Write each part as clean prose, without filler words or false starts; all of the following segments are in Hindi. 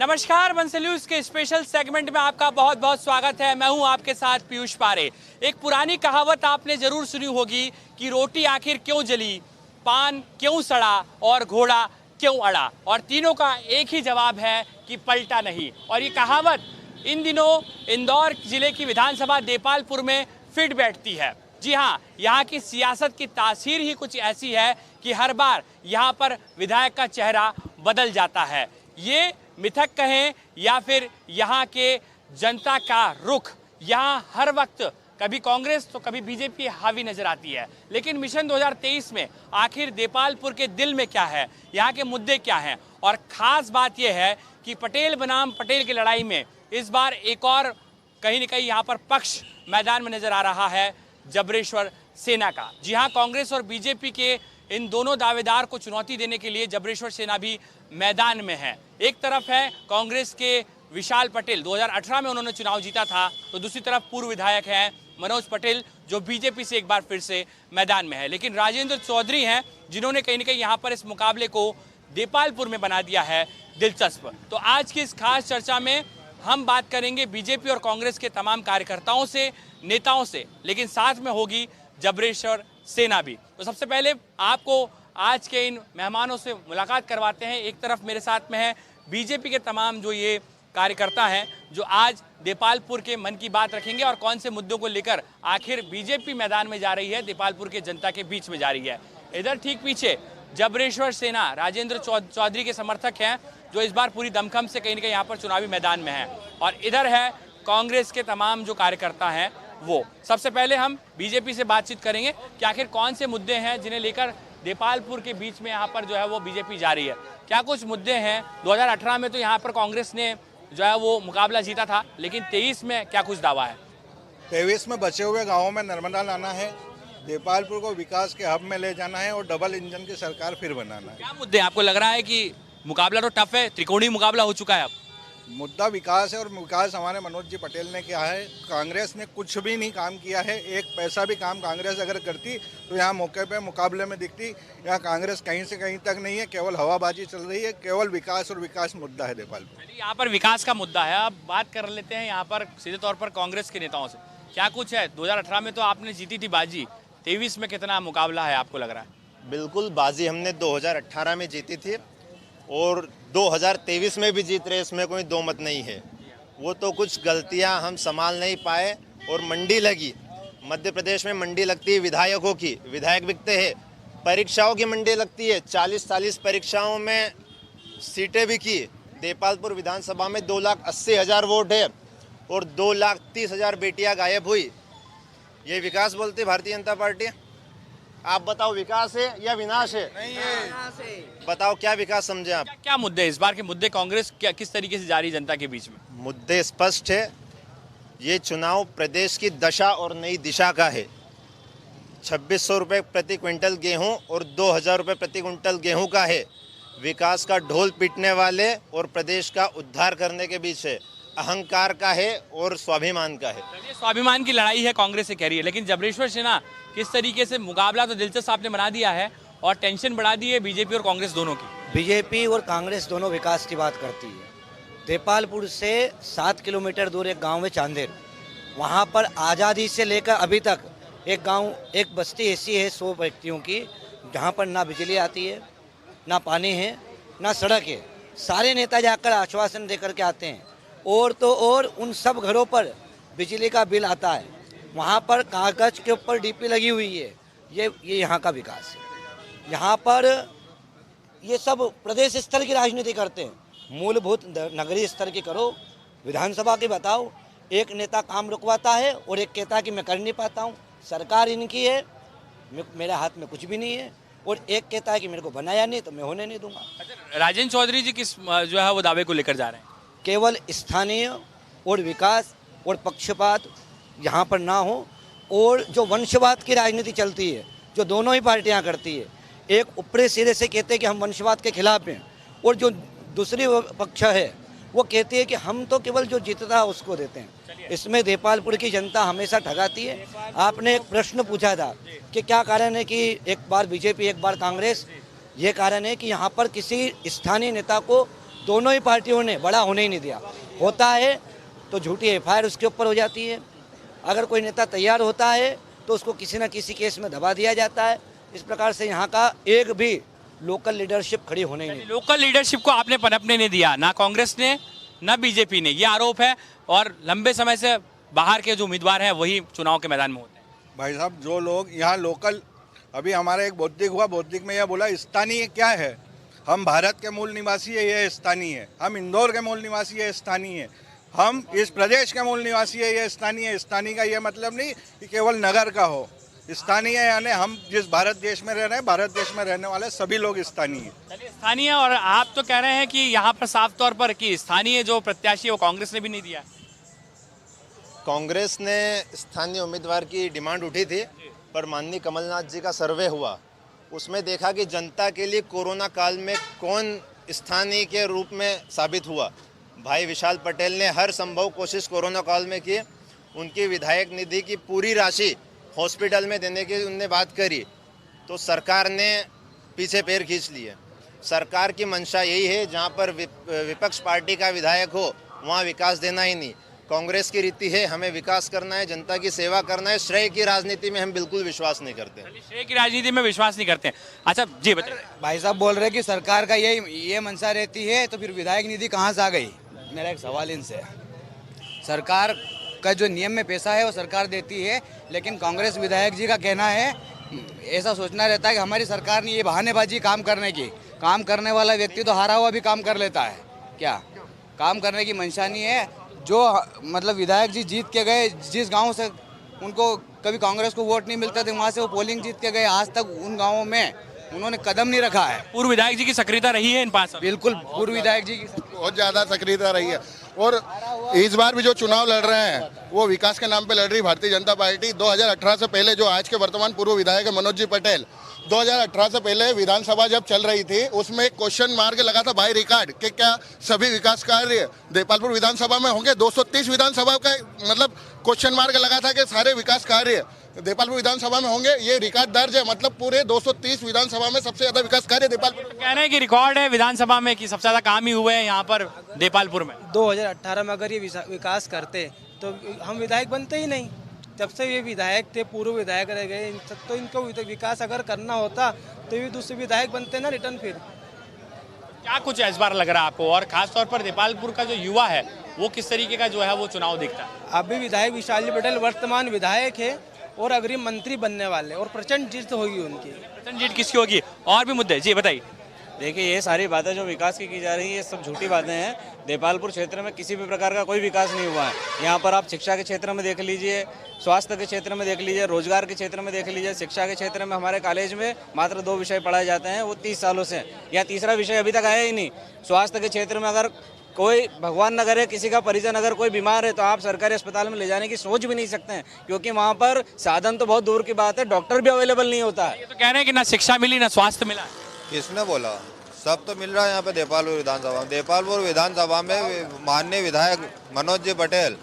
नमस्कार, बंसल्यूज के स्पेशल सेगमेंट में आपका बहुत बहुत स्वागत है। मैं हूं आपके साथ पीयूष पारे। एक पुरानी कहावत आपने जरूर सुनी होगी कि रोटी आखिर क्यों जली, पान क्यों सड़ा और घोड़ा क्यों अड़ा, और तीनों का एक ही जवाब है कि पलटा नहीं। और ये कहावत इन दिनों इंदौर जिले की विधानसभा देपालपुर में फिट बैठती है। जी हाँ, यहाँ की सियासत की तासीर ही कुछ ऐसी है कि हर बार यहाँ पर विधायक का चेहरा बदल जाता है। ये मिथक कहें या फिर यहाँ के जनता का रुख, यहाँ हर वक्त कभी कांग्रेस तो कभी बीजेपी हावी नजर आती है। लेकिन मिशन 2023 में आखिर देपालपुर के दिल में क्या है, यहाँ के मुद्दे क्या हैं, और खास बात यह है कि पटेल बनाम पटेल की लड़ाई में इस बार एक और कहीं न कहीं यहाँ पर पक्ष मैदान में नजर आ रहा है, जबरेश्वर सेना का। जी हाँ, कांग्रेस और बीजेपी के इन दोनों दावेदार को चुनौती देने के लिए जबरेश्वर सेना भी मैदान में है। एक तरफ है कांग्रेस के विशाल पटेल, 2018 में उन्होंने चुनाव जीता था, तो दूसरी तरफ पूर्व विधायक हैं मनोज पटेल जो बीजेपी से एक बार फिर से मैदान में है। लेकिन राजेंद्र चौधरी हैं जिन्होंने कहीं न कहीं यहाँ पर इस मुकाबले को देपालपुर में बना दिया है दिलचस्प। तो आज की इस खास चर्चा में हम बात करेंगे बीजेपी और कांग्रेस के तमाम कार्यकर्ताओं से, नेताओं से, लेकिन साथ में होगी जबरेश्वर सेना भी। तो सबसे पहले आपको आज के इन मेहमानों से मुलाकात करवाते हैं। एक तरफ मेरे साथ में है बीजेपी के तमाम जो ये कार्यकर्ता हैं जो आज देपालपुर के मन की बात रखेंगे और कौन से मुद्दों को लेकर आखिर बीजेपी मैदान में जा रही है, देपालपुर के जनता के बीच में जा रही है। इधर ठीक पीछे जबरेश्वर सेना राजेंद्र चौधरी के समर्थक हैं जो इस बार पूरी दमखम से कहीं न कहीं यहाँ पर चुनावी मैदान में हैं, और इधर है कांग्रेस के तमाम जो कार्यकर्ता हैं वो। सबसे पहले हम बीजेपी से बातचीत करेंगे कि आखिर कौन से मुद्दे हैं जिन्हें लेकर देपालपुर के बीच में यहाँ पर जो है वो बीजेपी जा रही है। क्या कुछ मुद्दे हैं? 2018 में तो यहाँ पर कांग्रेस ने जो है वो मुकाबला जीता था, लेकिन 23 में क्या कुछ दावा है? 23 में बचे हुए गाँवों में नर्मदा लाना है, देपालपुर को विकास के हब में ले जाना है और डबल इंजन की सरकार फिर बनाना है। क्या मुद्दे आपको लग रहा है कि मुकाबला तो टफ है, त्रिकोणीय मुकाबला हो चुका है अब? मुद्दा विकास है और विकास हमारे मनोज जी पटेल ने किया है। कांग्रेस ने कुछ भी नहीं काम किया है, एक पैसा भी काम कांग्रेस अगर करती तो यहाँ मौके पे मुकाबले में दिखती। यहाँ कांग्रेस कहीं से कहीं तक नहीं है, केवल हवाबाजी चल रही है, केवल विकास और विकास मुद्दा है देपालपुर। यहाँ पर विकास का मुद्दा है। अब बात कर लेते हैं यहाँ पर सीधे तौर पर कांग्रेस के नेताओं से। क्या कुछ है? 2018 में तो आपने जीती थी बाजी, 23 में कितना मुकाबला है आपको लग रहा है? बिल्कुल, बाजी हमने 2018 में जीती थी और 2023 में भी जीत रहे, इसमें कोई दो मत नहीं है। वो तो कुछ गलतियां हम संभाल नहीं पाए और मंडी लगी। मध्य प्रदेश में मंडी लगती है विधायकों की, विधायक बिकते हैं। परीक्षाओं की मंडी लगती है, 40 परीक्षाओं में सीटें भी की। देपालपुर विधानसभा में 2,80,000 वोट है और 2,30,000 बेटियां गायब हुई। ये विकास बोलती है भारतीय जनता पार्टी? आप बताओ, विकास है या विनाश है? नहीं है। बताओ क्या विकास समझे आप? क्या मुद्दे इस बार के मुद्दे कांग्रेस क्या किस तरीके से जा रही जनता के बीच में? मुद्दे स्पष्ट है। ये चुनाव प्रदेश की दशा और नई दिशा का है। 2,600 रुपये प्रति क्विंटल गेहूं और 2,000 रुपये प्रति क्विंटल गेहूं का है। विकास का ढोल पीटने वाले और प्रदेश का उद्धार करने के बीच है। अहंकार का है और स्वाभिमान का है। स्वाभिमान की लड़ाई है, कांग्रेस से कह रही है, लेकिन जबरेश्वर सेना किस तरीके से मुकाबला तो दिलचस्प आपने बना दिया है और टेंशन बढ़ा दी है बीजेपी और कांग्रेस दोनों की। बीजेपी और कांग्रेस दोनों विकास की बात करती है। देपालपुर से 7 किलोमीटर दूर एक गांव है चांदेर, वहां पर आज़ादी से लेकर अभी तक एक गांव, एक बस्ती ऐसी है 100 व्यक्तियों की, जहां पर ना बिजली आती है, ना पानी है, ना सड़क है। सारे नेता जाकर आश्वासन दे करके आते हैं और तो और उन सब घरों पर बिजली का बिल आता है। वहाँ पर कागज के ऊपर डीपी लगी हुई है। ये यहाँ का विकास है। यहाँ पर ये सब प्रदेश स्तर की राजनीति करते हैं, मूलभूत नगरीय स्तर की करो, विधानसभा की बताओ। एक नेता काम रुकवाता है और एक कहता है कि मैं कर नहीं पाता हूँ, सरकार इनकी है, मेरे हाथ में कुछ भी नहीं है, और एक कहता है कि मेरे को बनाया नहीं तो मैं होने नहीं दूंगा। अच्छा, राजेंद्र चौधरी जी किस जो है वो दावे को लेकर जा रहे हैं? केवल स्थानीय और विकास और पक्षपात यहाँ पर ना हो, और जो वंशवाद की राजनीति चलती है जो दोनों ही पार्टियाँ करती है, एक ऊपरी सिरे से कहते हैं कि हम वंशवाद के खिलाफ हैं और जो दूसरी पक्ष है वो कहती है कि हम तो केवल जो जीतता है उसको देते हैं। इसमें देपालपुर की जनता हमेशा ठगाती है। आपने एक प्रश्न पूछा था कि क्या कारण है कि एक बार बीजेपी एक बार कांग्रेस। ये कारण है कि यहाँ पर किसी स्थानीय नेता को दोनों ही पार्टियों ने बड़ा होने ही नहीं दिया। होता है तो झूठी एफआईआर उसके ऊपर हो जाती है, अगर कोई नेता तैयार होता है तो उसको किसी न किसी केस में दबा दिया जाता है। इस प्रकार से यहाँ का एक भी लोकल लीडरशिप खड़ी होने ही नहीं। लोकल लीडरशिप को आपने पनपने नहीं दिया, ना कांग्रेस ने ना बीजेपी ने, ये आरोप है। और लंबे समय से बाहर के जो उम्मीदवार हैं वही चुनाव के मैदान में होते हैं। भाई साहब जो लोग यहाँ लोकल, अभी हमारा एक बौद्धिक हुआ, बौद्धिक में यह बोला स्थानीय क्या है, हम भारत के मूल निवासी है, ये स्थानीय है। हम इंदौर के मूल निवासी है, स्थानीय है। हम इस प्रदेश के मूल निवासी है, ये स्थानीय है। स्थानीय का ये मतलब नहीं कि केवल नगर का हो, स्थानीय यानी हम जिस भारत देश में रह रहे हैं, भारत देश में रहने वाले सभी लोग स्थानीय हैं। चलिए स्थानीय, और आप तो कह रहे हैं कि यहाँ पर साफ तौर पर कि स्थानीय जो प्रत्याशी है वो कांग्रेस ने भी नहीं दिया। कांग्रेस ने स्थानीय उम्मीदवार की डिमांड उठी थी, पर माननीय कमलनाथ जी का सर्वे हुआ, उसमें देखा कि जनता के लिए कोरोना काल में कौन स्थानीय के रूप में साबित हुआ। भाई विशाल पटेल ने हर संभव कोशिश कोरोना काल में की। उनकी विधायक निधि की पूरी राशि हॉस्पिटल में देने की उनने बात करी, तो सरकार ने पीछे पैर खींच लिए। सरकार की मंशा यही है, जहां पर विपक्ष पार्टी का विधायक हो वहां विकास देना ही नहीं। कांग्रेस की रीति है, हमें विकास करना है, जनता की सेवा करना है। श्रेय की राजनीति में हम बिल्कुल विश्वास नहीं करते। श्रेय की राजनीति में विश्वास नहीं करते हैं। अच्छा जी बताइए। भाई साहब बोल रहे हैं कि सरकार का ये मंशा रहती है, तो फिर विधायक निधि कहाँ से आ गई? मेरा एक सवाल इनसे है। सरकार का जो नियम में पैसा है वो सरकार देती है, लेकिन कांग्रेस विधायक जी का कहना है, ऐसा सोचना रहता है कि हमारी सरकार ने ये बहानेबाजी काम करने की, काम करने वाला व्यक्ति तो हारा हुआ भी काम कर लेता है क्या? काम करने की मंशा नहीं है। जो मतलब विधायक जी जीत के गए, जिस गांव से उनको कभी कांग्रेस को वोट नहीं मिलता थे, वहाँ से वो पोलिंग जीत के गए, आज तक उन गाँवों में उन्होंने कदम नहीं रखा है। पूर्व विधायक जी की सक्रियता रही है इन 5 साल? बिल्कुल, पूर्व विधायक जी की बहुत ज़्यादा सक्रियता रही है। और इस बार भी जो चुनाव लड़ रहे हैं वो विकास के नाम पे लड़ रही भारतीय जनता पार्टी। 2018 से पहले जो आज के वर्तमान पूर्व विधायक है मनोज जी पटेल, 2018 से पहले विधानसभा जब चल रही थी उसमें एक क्वेश्चन मार्क लगा था बाय रिकॉर्ड कि क्या सभी विकास कार्य देपालपुर विधानसभा में होंगे। 230 विधानसभा का मतलब क्वेश्चन मार्क लगा था कि सारे विकास कार्य देपालपुर विधानसभा में होंगे। ये रिकॉर्ड दर्ज है, मतलब पूरे 230 विधानसभा में सबसे ज्यादा विकास कार्य देपालपुर। कह रहे हैं कि रिकॉर्ड है विधानसभा में कि सबसे ज्यादा काम ही हुए हैं यहाँ पर देपालपुर में। 2018 में अगर ये विकास करते तो हम विधायक बनते ही नहीं। जब से ये विधायक थे, पूर्व विधायक रह गए, तो इनको विकास अगर करना होता तो ये दूसरे विधायक बनते ना रिटर्न। फिर क्या कुछ इस बार लग रहा है आपको, और खासतौर पर देपालपुर का जो युवा है वो किस तरीके का जो है वो चुनाव देखता है? अभी विधायक विशाल जी पटेल वर्तमान विधायक है और अग्रिम मंत्री बनने वाले, और प्रचंड जीत होगी उनकी। प्रचंड जीत किसकी होगी? और भी मुद्दे जी बताइए। देखिए, ये सारी बातें जो विकास की जा रही है ये सब झूठी बातें हैं। देपालपुर क्षेत्र में किसी भी प्रकार का कोई विकास नहीं हुआ है। यहाँ पर आप शिक्षा के क्षेत्र में देख लीजिए, स्वास्थ्य के क्षेत्र में देख लीजिए, रोजगार के क्षेत्र में देख लीजिए। शिक्षा के क्षेत्र में हमारे कॉलेज में मात्र 2 विषय पढ़ाए जाते हैं, वो 30 सालों से। यहाँ तीसरा विषय अभी तक आया ही नहीं। स्वास्थ्य के क्षेत्र में अगर कोई भगवान न करे किसी का परिजन अगर कोई बीमार है तो आप सरकारी अस्पताल में ले जाने की सोच भी नहीं सकते हैं, क्योंकि वहाँ पर साधन तो बहुत दूर की बात है, डॉक्टर भी अवेलेबल नहीं होता है। ये तो कह रहे हैं कि ना शिक्षा मिली ना स्वास्थ्य मिला। किसने बोला? सब तो मिल रहा है यहाँ पे देपालपुर विधानसभा में। देपालपुर विधानसभा में माननीय विधायक मनोज जी पटेल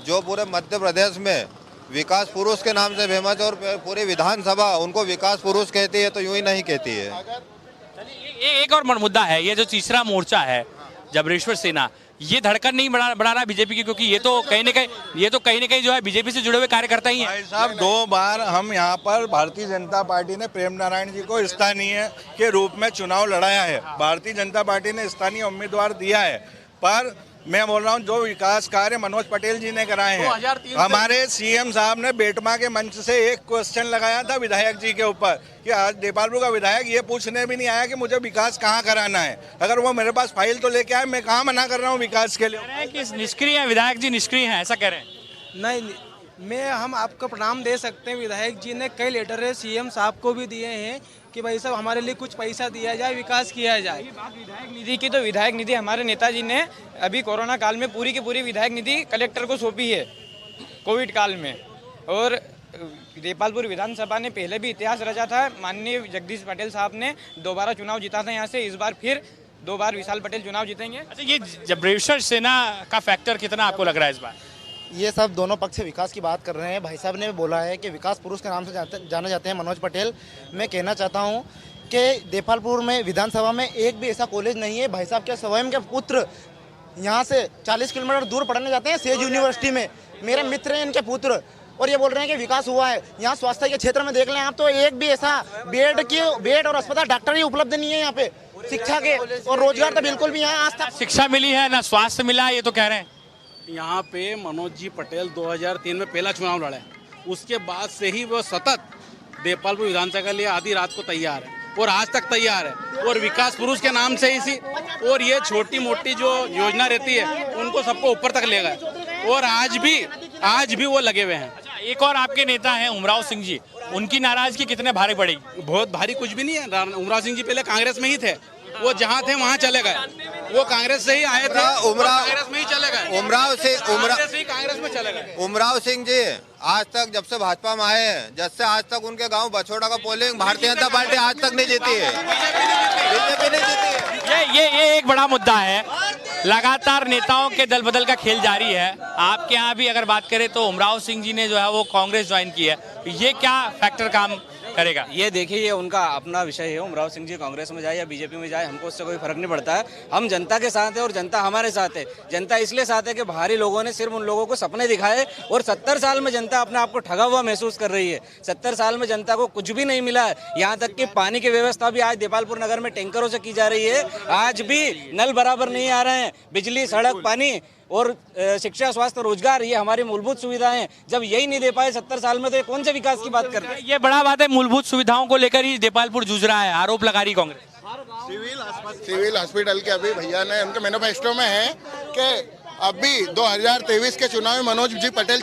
जो पूरे मध्य प्रदेश में विकास पुरुष के नाम से फेमस है, और पूरी विधानसभा उनको विकास पुरुष कहती है, तो यूं ही नहीं कहती है। एक और मुद्दा है, ये जो तीसरा मोर्चा है जबरेश्वर सेना, ये धड़कन नहीं बढ़ा रहा बीजेपी की, क्योंकि ये तो कहीं न कहीं जो है बीजेपी से जुड़े हुए कार्यकर्ता ही हैं। भाई साहब 2 बार हम यहाँ पर भारतीय जनता पार्टी ने प्रेम नारायण जी को स्थानीय के रूप में चुनाव लड़ाया है। भारतीय जनता पार्टी ने स्थानीय उम्मीदवार दिया है, पर मैं बोल रहा हूँ जो विकास कार्य मनोज पटेल जी ने कराए हैं। हमारे सीएम साहब ने बेटमा के मंच से एक क्वेश्चन लगाया था विधायक जी के ऊपर कि आज देपालपुर का विधायक ये पूछने भी नहीं आया कि मुझे विकास कहाँ कराना है। अगर वो मेरे पास फाइल तो लेके आए, मैं कहाँ मना कर रहा हूँ विकास के लिए। कि निष्क्रिय है विधायक जी, निष्क्रिय है ऐसा कह रहे हैं? नहीं, हम आपको प्रणाम दे सकते हैं। विधायक जी ने कई लेटर सीएम साहब को भी दिए हैं कि भाई साहब हमारे लिए कुछ पैसा दिया जाए, विकास किया जाए। बात विधायक निधि की, तो विधायक निधि हमारे नेताजी ने अभी कोरोना काल में पूरी की पूरी विधायक निधि कलेक्टर को सौंपी है कोविड काल में। और देपालपुर विधानसभा ने पहले भी इतिहास रचा था। माननीय जगदीश पटेल साहब ने दोबारा चुनाव जीता था यहाँ से, इस बार फिर 2 बार विशाल पटेल चुनाव जीतेंगे। अच्छा, ये जबरेश्वर सेना का फैक्टर कितना आपको लग रहा है इस बार? ये सब दोनों पक्ष से विकास की बात कर रहे हैं। भाई साहब ने बोला है कि विकास पुरुष के नाम से जाने जाते हैं मनोज पटेल। मैं कहना चाहता हूँ कि देपालपुर में विधानसभा में एक भी ऐसा कॉलेज नहीं है। भाई साहब के स्वयं के पुत्र यहाँ से 40 किलोमीटर दूर पढ़ने जाते हैं सेज यूनिवर्सिटी में। मेरे मित्र हैं इनके पुत्र, और ये बोल रहे हैं कि विकास हुआ है। यहाँ स्वास्थ्य के क्षेत्र में देख लें आप, तो एक भी ऐसा बेड और अस्पताल डॉक्टर ही उपलब्ध नहीं है यहाँ पे। शिक्षा के और रोजगार तो बिल्कुल भी यहाँ आज तक शिक्षा मिली है ना स्वास्थ्य मिला है, ये तो कह रहे हैं। यहाँ पे मनोज जी पटेल 2003 में पहला चुनाव लड़े, उसके बाद से ही वो सतत देपालपुर विधानसभा के लिए आधी रात को तैयार है और आज तक तैयार है। और विकास पुरुष के नाम से इसी, और ये छोटी मोटी जो योजना रहती है उनको सबको ऊपर तक ले गए, और आज भी वो लगे हुए हैं। एक और आपके नेता हैं उमराव सिंह जी, उनकी नाराजगी कितने भारी पड़ेगी? बहुत भारी कुछ भी नहीं है। उमराव सिंह जी पहले कांग्रेस में ही थे, वो जहाँ थे वहाँ चले गए, वो कांग्रेस से ही आए थे, कांग्रेस में ही चले गए। उमराव कांग्रेस में चले गए। उमराव सिंह जी आज तक जब से भाजपा में आए हैं, जब से आज तक उनके गांव बछोड़ा का पोलिंग भारतीय जनता पार्टी आज तक नहीं जीती है, बीजेपी नहीं जीती है। ये एक बड़ा मुद्दा है। लगातार नेताओं के दल बदल का खेल जारी है। आपके यहाँ भी अगर बात करें तो उमराव सिंह जी ने जो है वो कांग्रेस ज्वाइन की है, ये क्या फैक्टर काम करेगा? ये देखिए, ये उनका अपना विषय है। उमराव सिंह जी कांग्रेस में जाए या बीजेपी में जाए, हमको उससे कोई फर्क नहीं पड़ता है। हम जनता के साथ है और जनता हमारे साथ है। जनता इसलिए साथ है कि बाहरी लोगों ने सिर्फ उन लोगों को सपने दिखाए, और 70 साल में जनता अपने आप को ठगा हुआ महसूस कर रही है। 70 साल में जनता को कुछ भी नहीं मिला है। यहाँ तक कि पानी की व्यवस्था भी आज देपालपुर नगर में टैंकरों से की जा रही है। आज भी नल बराबर नहीं आ रहे हैं। बिजली, सड़क, पानी और शिक्षा, स्वास्थ्य, रोजगार, ये हमारी मूलभूत सुविधाएं हैं। जब यही नहीं दे पाए 70 साल में, तो ये कौन से विकास की बात कर रहे हैं? ये बड़ा बात है। मूलभूत सुविधाओं को लेकर ही देपालपुर जूझ रहा है, आरोप लगा रही कांग्रेस। सिविल हॉस्पिटल के अभी भैया ने उनके मैनिफेस्टो में है कि अभी 2023 के चुनाव में मनोज जी पटेल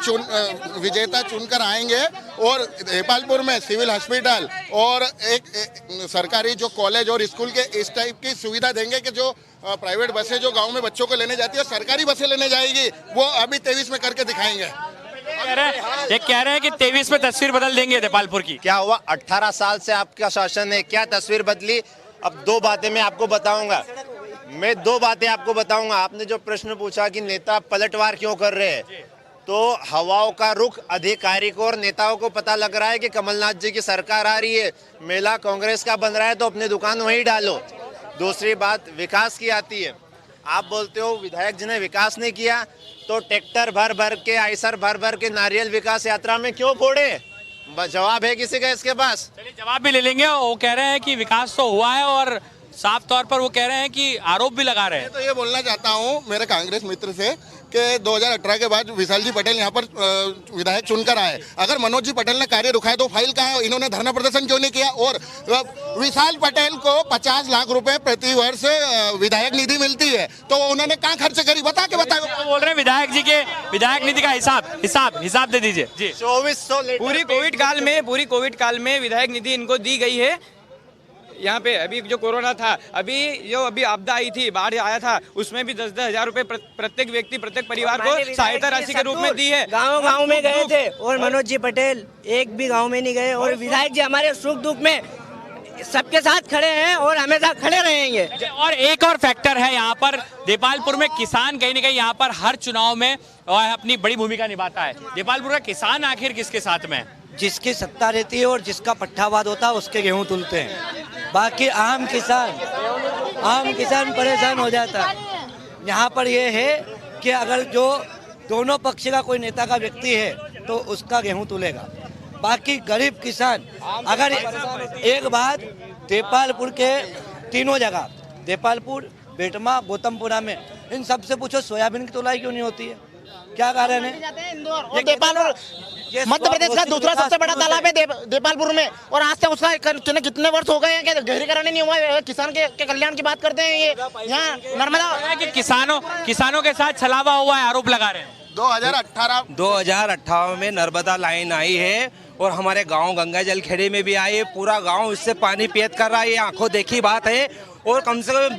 विजेता चुनकर आएंगे, और देपालपुर में सिविल हॉस्पिटल और एक सरकारी जो कॉलेज और स्कूल के इस टाइप की सुविधा देंगे कि जो प्राइवेट बसें जो गांव में बच्चों को लेने जाती है, सरकारी बसें लेने जाएगी, वो अभी 23 में करके दिखाएंगे। ये कह रहे हैं कि 23 में तस्वीर बदल देंगे देपालपुर की। क्या हुआ? 18 साल से आपका शासन है, क्या तस्वीर बदली? अब दो बातें मैं आपको बताऊंगा। आपने जो प्रश्न पूछा कि नेता पलटवार क्यों कर रहे हैं, तो हवाओं का रुख अधिकारी को और नेताओं को पता लग रहा है कि कमलनाथ जी की सरकार आ रही है, मेला कांग्रेस का बन रहा है, तो अपनी दुकान वहीं डालो। दूसरी बात विकास की आती है। आप बोलते हो विधायक जी ने विकास नहीं किया, तो ट्रैक्टर भर भर के, आइसर भर भर के नारियल विकास यात्रा में क्यों फोड़े? जवाब है किसी का इसके पास? चलिए जवाब भी ले लेंगे। वो कह रहे हैं कि विकास तो हुआ है, और साफ तौर पर वो कह रहे हैं कि आरोप भी लगा रहे हैं। तो ये बोलना चाहता हूँ मेरे कांग्रेस मित्र से कि 2018 के बाद विशाल जी पटेल यहाँ पर विधायक चुनकर आए। अगर मनोज जी पटेल ने कार्य रुकाया तो फाइल कहाँ है? इन्होंने धरना प्रदर्शन क्यों नहीं किया? और विशाल पटेल को 50 लाख रुपए प्रति वर्ष विधायक निधि मिलती है, तो उन्होंने कहाँ खर्च करी? बताओ। बोल रहे हैं विधायक जी के विधायक निधि का हिसाब दे दीजिए जी। 2400 पूरी कोविड काल में विधायक निधि इनको दी गई है। यहाँ पे अभी जो कोरोना था, अभी आपदा आई थी, बाढ़ आया था, उसमें भी 10-10 हजार रुपए प्रत्येक व्यक्ति, प्रत्येक परिवार को सहायता राशि के रूप में दी है। गांव में गए थे, और मनोज जी पटेल एक भी गांव में नहीं गए, और विधायक जी हमारे सुख दुख में सबके साथ खड़े हैं और हमेशा खड़े रहेंगे। और एक और फैक्टर है यहाँ पर, देपालपुर में किसान कहीं न कहीं यहाँ पर हर चुनाव में अपनी बड़ी भूमिका निभाता है। देपालपुर का किसान आखिर किसके साथ में? जिसकी सत्ता रहती है और जिसका पट्टावाद होता है उसके गेहूं तुलते हैं। बाकी आम किसान परेशान हो जाता है। यहाँ पर ये है कि अगर जो दोनों पक्ष का कोई नेता का व्यक्ति है तो उसका गेहूं तुलेगा। बाकी गरीब किसान, अगर एक बात, देपालपुर के तीनों जगह, देपालपुर, बेटमा, गौतमपुरा में, इन सबसे पूछो सोयाबीन की तुलाई क्यों नहीं होती है? क्या कारण है? देपालपुर मध्य प्रदेश का दूसरा सबसे बड़ा तालाब है देपालपुर में, और आज से उसका कितने वर्ष हो गए हैं कि गहरीकरण नहीं हुआ है। किसान के कल्याण की बात करते हैं। ये यहाँ नर्मदा कि किसानों के साथ छलावा हुआ है, आरोप लगा रहे हैं। 2018 में नर्मदा लाइन आई है, और हमारे गांव गंगा जल खेड़ी में भी आई है। पूरा गांव इससे पानी पियत कर रहा है, ये आंखों देखी बात है। और कम से कम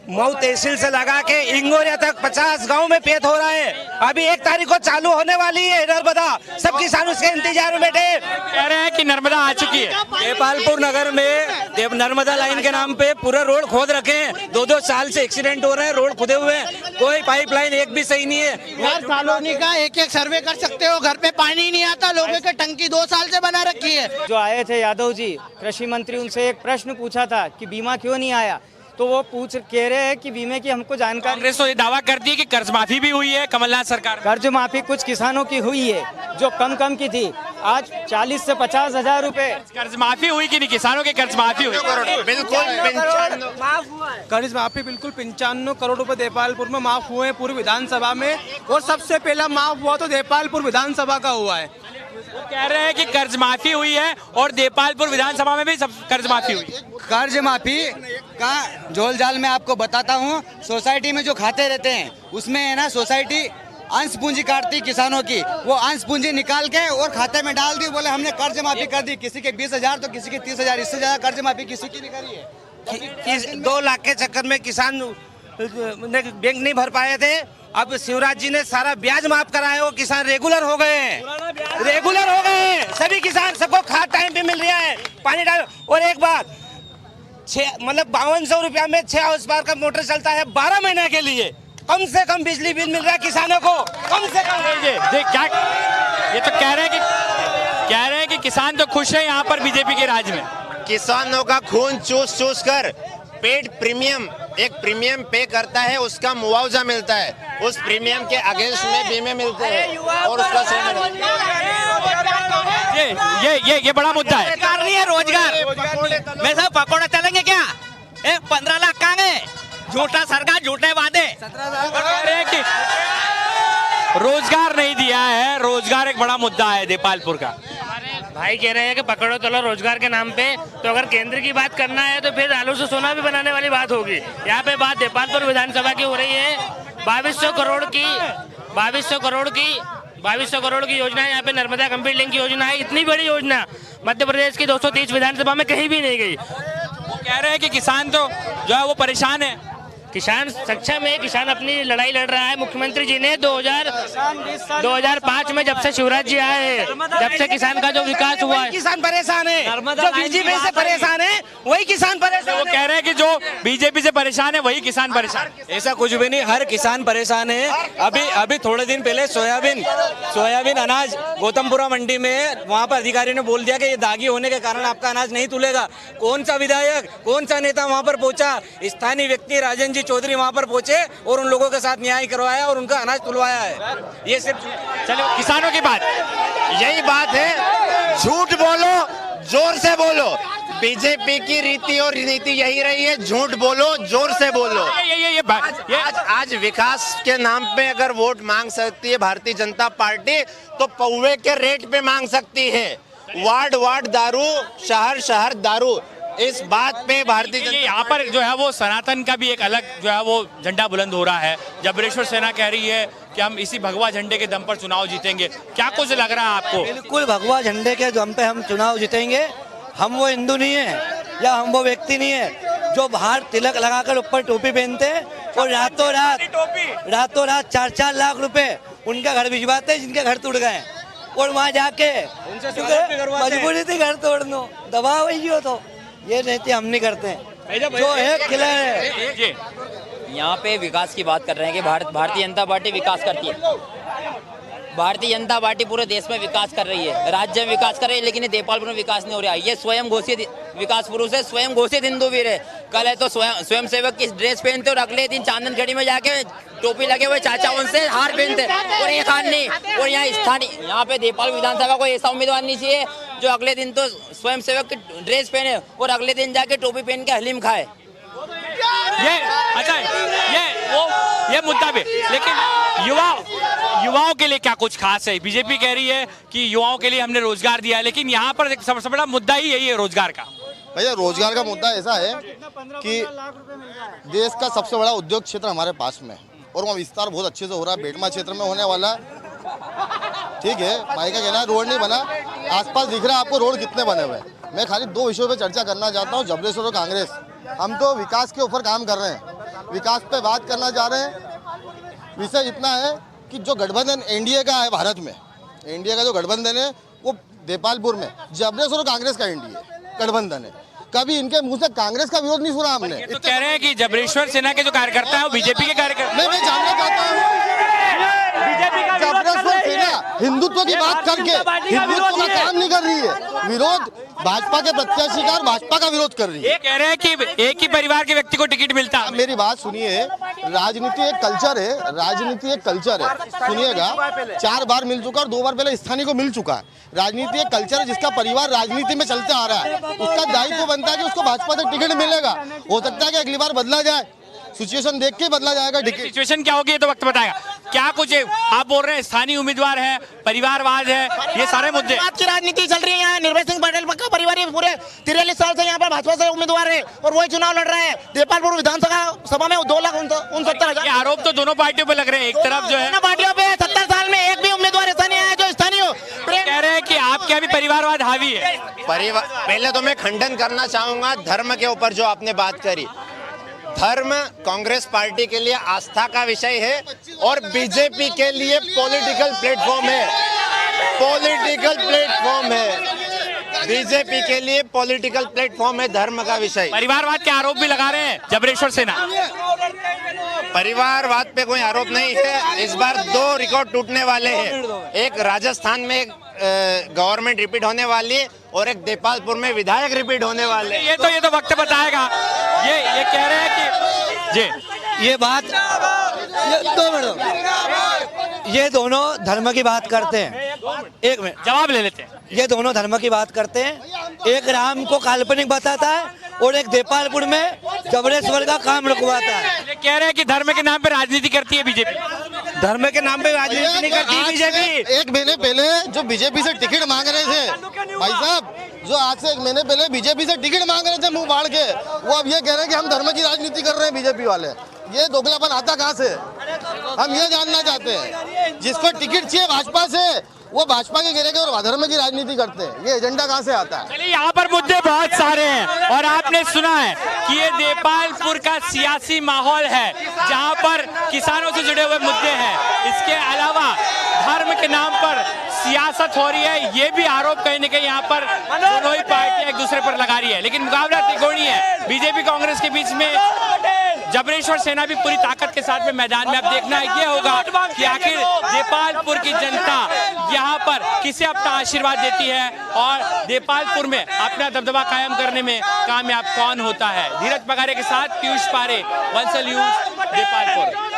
मऊ तहसील से लगा के इंगोरिया तक 50 गांव में पेट हो रहा है। अभी 1 तारीख को चालू होने वाली है नर्मदा। सब किसान उसके इंतजार में बैठे। कह रहे हैं कि नर्मदा आ चुकी है। देपालपुर नगर में नर्मदा लाइन के नाम पे पूरा रोड खोद रखे हैं। 2-2 साल से एक्सीडेंट हो रहे हैं, रोड खुदे हुए हैं, कोई पाइपलाइन एक भी सही नहीं है। हर कॉलोनी का एक सर्वे कर सकते हो, घर पे पानी नहीं आता, लोगों की टंकी 2 साल से बना रखी है। जो आए थे यादव जी कृषि मंत्री, उनसे एक प्रश्न पूछा था कि बीमा क्यों नहीं आया, तो वो कह रहे हैं कि बीमे की हमको जानकारी। कांग्रेस तो ये दावा करती है कि कर्ज माफी भी हुई है कमलनाथ सरकार में। कर्ज माफी कुछ किसानों की हुई है जो कम की थी, आज 40 से 50 हजार रुपए। कर्ज माफी हुई कि नहीं? किसानों के कर्ज माफी हुई? बिल्कुल माफ हुआ है। कर्ज माफी बिल्कुल 95 करोड़ रुपए देपालपुर में माफ हुए हैं पूरी विधानसभा में, और सबसे पहला माफ हुआ तो देपालपुर विधानसभा का हुआ है। वो कह रहे हैं कि कर्ज माफी हुई है और देपालपुर विधानसभा में भी सब कर्ज माफी हुई। कर्ज माफी का झोल जाल मैं आपको बताता हूँ। सोसाइटी में जो खाते रहते हैं उसमें है ना, सोसाइटी अंश पूंजी काटती किसानों की, वो अंश पूंजी निकाल के और खाते में डाल दी। बोले हमने कर्ज माफी कर दी, किसी के 20,000 तो किसी के 30,000, इससे ज्यादा कर्ज माफी किसी की नहीं करी है। 2 लाख के चक्कर में किसान बैंक नहीं भर पाए थे। अब शिवराज जी ने सारा ब्याज माफ कराया, वो किसान रेगुलर हो गए हैं, रेगुलर हो गए हैं सभी किसान। सबको खाद टाइम पे मिल रहा है, पानी डाल। और एक बात, 5200 रुपया में 6 हाउस पावर का मोटर चलता है 12 महीने के लिए। कम से कम बिजली बिल मिल रहा है किसानों को, कम से कम। देख क्या ये तो कह रहे हैं कि किसान तो खुश है यहाँ पर बीजेपी के राज में। किसानों का खून चूस कर पेड प्रीमियम, एक प्रीमियम पे करता है, उसका मुआवजा मिलता है, उस प्रीमियम के अगेंस्ट में बीमे मिलते हैं और उसका ये बड़ा मुद्दा है। सरकार नहीं है रोजगार में, सब पकौड़ा चलेंगे क्या? 15 लाख कहाँ गए? झूठा सरकार, झूठे वादे। कह रहे हैं कि रोजगार नहीं दिया है, रोजगार एक बड़ा मुद्दा है देपालपुर का। भाई कह रहे हैं कि पकड़ो चलो रोजगार के नाम पे, तो अगर केंद्र की बात करना है तो फिर आलू से सोना भी बनाने वाली बात होगी। यहाँ पे बात देपालपुर विधानसभा की हो रही है। 2200 करोड़ की योजना है यहाँ पे, नर्मदा कंप्लीट लिंक की योजना है। इतनी बड़ी योजना मध्य प्रदेश की 230 विधानसभा में कहीं भी नहीं गई। वो कह रहे हैं कि किसान तो जो है वो परेशान है। किसान सक्षम है, किसान अपनी लड़ाई लड़ रहा है। मुख्यमंत्री जी ने 2005 में जब से शिवराज जी आए हैं, जब से किसान का जो विकास हुआ है, किसान परेशान है। जो बीजेपी से परेशान है वही किसान परेशान। वो कह रहे हैं कि जो बीजेपी से परेशान है वही किसान परेशान। ऐसा कुछ भी नहीं, हर किसान परेशान है। अभी थोड़े दिन पहले सोयाबीन अनाज गौतमपुरा मंडी में, वहाँ पर अधिकारी ने बोल दिया कि ये दागी होने के कारण आपका अनाज नहीं तुलेगा। कौन सा विधायक, कौन सा नेता वहाँ पर पहुंचा? स्थानीय व्यक्ति राजन चौधरी वहां पर पहुंचे और उन लोगों के साथ न्याय करवाया और उनका अनाज तुलवाया है। ये सिर्फ चलो किसानों की बात, यही बात है। झूठ बोलो, जोर से बोलो। बीजेपी की रीति और नीति यही रही है, झूठ बोलो, जोर से बोलो। आज विकास के नाम पे अगर वोट मांग सकती है भारतीय जनता पार्टी, तो पौवे के रेट पे मांग सकती है। वार्ड दारू, शहर दारू, इस बात पे भारतीय जनता यहाँ पर जो है वो सनातन का भी एक अलग जो है वो झंडा बुलंद हो रहा है। जबरेश्वर सेना कह रही है कि हम इसी भगवा झंडे के दम पर चुनाव जीतेंगे। क्या कुछ लग रहा है आपको? बिल्कुल भगवा झंडे के दम पे हम चुनाव जीतेंगे। हम वो हिंदू नहीं है या हम वो व्यक्ति नहीं है जो बाहर तिलक लगाकर ऊपर टोपी पहनते हैं और रातों रात 4-4 लाख रुपए उनका घर भिजवाते हैं जिनके घर टूट गए, और वहाँ जाके मजबूरी थी घर तोड़ना, दबा हुई हो तो ये नीति हम नहीं करते हैं। जो है किला है। यहाँ पे विकास की बात कर रहे हैं कि भारतीय जनता पार्टी विकास करती है। भारतीय जनता पार्टी पूरे देश में विकास कर रही है, राज्य में विकास कर रही है, लेकिन देपालपुर में विकास नहीं हो रहा है। ये स्वयं घोषित विकास पुरुष है, स्वयं घोषित हिंदूवीर है। कल है तो स्वयं सेवक की ड्रेस पहनते और अगले दिन चांदनखेड़ी में जाके टोपी लगे हुए चाचा उनसे हार पहनते और ये खान नहीं। और यहाँ स्थानीय यहाँ पे देपालपुर विधानसभा को ऐसा उम्मीदवार नहीं चाहिए जो अगले दिन तो स्वयं सेवक की ड्रेस पहने और अगले दिन जाके टोपी पहन के हलीम खाए। ये मुद्दा भी, लेकिन युवाओं के लिए क्या कुछ खास है? बीजेपी कह रही है कि युवाओं के लिए हमने रोजगार दिया है, लेकिन यहाँ पर सबसे बड़ा मुद्दा ही यही है रोजगार का। भैया रोजगार का मुद्दा ऐसा है कि देश का सबसे बड़ा उद्योग क्षेत्र हमारे पास में और वहाँ विस्तार बहुत अच्छे से हो रहा है। बेटमा क्षेत्र में होने वाला, ठीक है, भाई का कहना है रोड नहीं बना, आसपास दिख रहा है आपको रोड कितने बने हुए हैं। मैं खाली 2 विषयों पे चर्चा करना चाहता हूँ, जबरेश्वर और कांग्रेस। हम तो विकास के ऊपर काम कर रहे हैं, विकास पे बात करना चाह रहे हैं। विषय इतना है कि जो गठबंधन एनडीए का है भारत में, एनडीए का जो गठबंधन है वो देपालपुर में जबरेस और कांग्रेस का एनडीए गठबंधन है। कभी इनके मुंह से कांग्रेस का विरोध नहीं सुना हमने। तो कह रहे हैं कि जबरेश्वर सेना के जो कार्यकर्ता है वो बीजेपी के कार्यकर्ता। मैं जानना चाहता हूँ जबरेश्वर सेना हिंदुत्व की बात करके हिंदुत्व का काम नहीं कर रही है, विरोध भाजपा के प्रत्याशी का और भाजपा का विरोध कर रही है। कह रहे हैं कि एक ही परिवार के व्यक्ति को टिकट मिलता है। मेरी बात सुनिए, राजनीति एक कल्चर है, राजनीति एक कल्चर है। सुनिएगा, 4 बार मिल चुका और 2 बार पहले स्थानीय को मिल चुका है। राजनीति एक कल्चर है जिसका परिवार राजनीति में चलते आ रहा है, उसका दायित्व बनता है कि उसको भाजपा से टिकट मिलेगा। हो सकता है कि अगली बार बदला जाए, सिचुएशन देख के बदला जाएगा। सिचुएशन क्या होगी ये तो वक्त बताएगा। क्या कुछ आप बोल रहे हैं, स्थानीय उम्मीदवार है, परिवारवाद है, ये सारे मुद्दे बात की राजनीति चल रही है यहाँ। निर्भय सिंह पटेल का परिवार ये पूरे 43 साल से यहाँ पर भाजपा से उम्मीदवार है और वही चुनाव लड़ रहे हैं। देपालपुर विधानसभा में 2,69,000 आरोप तो दोनों पार्टियों पे लग रहे हैं। एक तरफ जो है दोनों पार्टियों पे 70 साल में एक भी उम्मीदवार ऐसा नहीं आया जो स्थानीय कह रहे हैं कि आपके अभी परिवारवाद हावी है। परिवार, पहले तो मैं खंडन करना चाहूंगा धर्म के ऊपर जो आपने बात करी। धर्म कांग्रेस पार्टी के लिए आस्था का विषय है और बीजेपी के लिए पॉलिटिकल प्लेटफॉर्म है। पॉलिटिकल प्लेटफॉर्म है, बीजेपी के लिए पॉलिटिकल प्लेटफॉर्म है धर्म का विषय। परिवारवाद के आरोप भी लगा रहे हैं जबरेश्वर सेना। परिवारवाद पे कोई आरोप नहीं है। इस बार 2 रिकॉर्ड टूटने वाले हैं। एक राजस्थान में गवर्नमेंट रिपीट होने वाली है और एक देपालपुर में विधायक रिपीट होने वाले। ये तो वक्त बताएगा। ये कह रहे हैं कि जी ये बात ये दोनों धर्म की बात करते हैं। एक मिनट जवाब ले लेते हैं। ये दोनों धर्म की बात करते हैं। एक राम को काल्पनिक बताता है और एक देपालपुर में जबरेश्वर का काम रुकवाता है। ये कह रहे हैं कि धर्म के नाम पे राजनीति करती है बीजेपी। धर्म के नाम पे राजनीति नहीं करती बीजेपी। 1 महीने पहले जो बीजेपी से टिकट मांग रहे थे भाई साहब, जो आज से 1 महीने पहले बीजेपी से टिकट मांग रहे थे मुंह फाड़ के, वो अब ये कह रहे हैं कि हम धर्म की राजनीति कर रहे हैं बीजेपी वाले। ये दोगलापन आता कहाँ से, हम ये जानना चाहते हैं। जिसको टिकट चाहिए भाजपा से वो भाजपा के गिरेगे और धर्म की राजनीति करते हैं। ये एजेंडा कहाँ से आता है? चलिए, यहाँ पर मुद्दे बहुत सारे हैं और आपने सुना है कि ये देपालपुर का सियासी माहौल है जहाँ पर किसानों से जुड़े हुए मुद्दे हैं। इसके अलावा धर्म के नाम पर सियासत हो रही है, ये भी आरोप कहीं न कहीं यहाँ पर दोनों ही पार्टियां एक दूसरे पर लगा रही है। लेकिन मुकाबला त्रिकोणीय है बीजेपी कांग्रेस के बीच में। जबरेश्वर सेना भी पूरी ताकत के साथ में मैदान में। अब देखना ये होगा कि आखिर देपालपुर की जनता यहाँ पर किसे अपना आशीर्वाद देती है और देपालपुर में अपना दबदबा कायम करने में कामयाब कौन होता है। धीरज पगारे के साथ पीयूष पारे, वंसल न्यूज, देपालपुर।